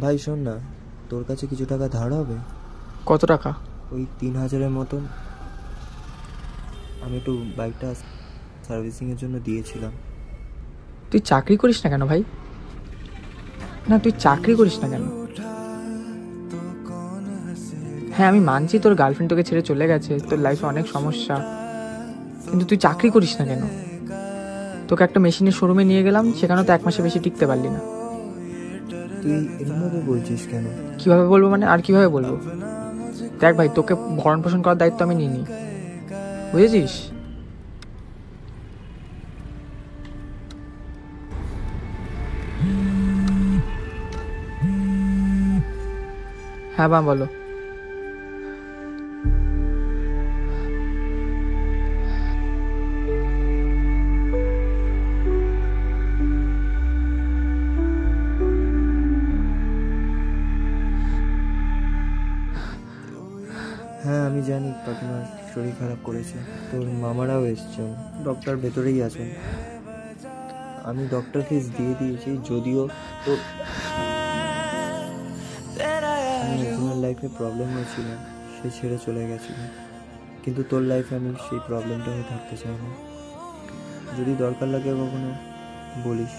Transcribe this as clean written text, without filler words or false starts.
ভাই শোন না, তোর কাছে কিছু টাকা ধার হবে? কত টাকা? ওই 3,000-এর মতন। আমি একটু বাইকটা সার্ভিসিংয়ের জন্য দিয়েছিলাম। তুই চাকরি করিস না কেন ভাই? না তুই চাকরি করিস না কেন? হ্যাঁ আমি মানছি তোর গার্লফ্রেন্ড তোকে ছেড়ে চলে গেছে, তোর লাইফে অনেক সমস্যা, কিন্তু তুই চাকরি করিস না কেন? তোকে একটা মেশিনের শোরুমে নিয়ে গেলাম, সেখানেও তো 1 মাসে বেশি টিকতে পারলি না। তুই এরমভাবে বলছিস কেন? কিভাবে বলবো মানে, আর কিভাবে বলবো? দেখ ভাই, তোকে ভরণ পোষণ করার দায়িত্ব আমি নিইনি, বুঝেছিস? হ্যাঁ বা বলো। হ্যাঁ আমি জানি কাকিমার শরীর খারাপ করেছে। তোর মামারাও এসছেন, ডক্টর ভেতরেই আছেন। আমি ডক্টর ফিস দিয়ে দিয়েছি, যদিও তোর আমি একজনের লাইফে প্রবলেম হয়েছিল, সে ছেড়ে চলে গেছিল, কিন্তু তোর লাইফে আমি সেই প্রবলেমটা হয়ে থাকতে চাই না। যদি দরকার লাগে কখনো বলিস।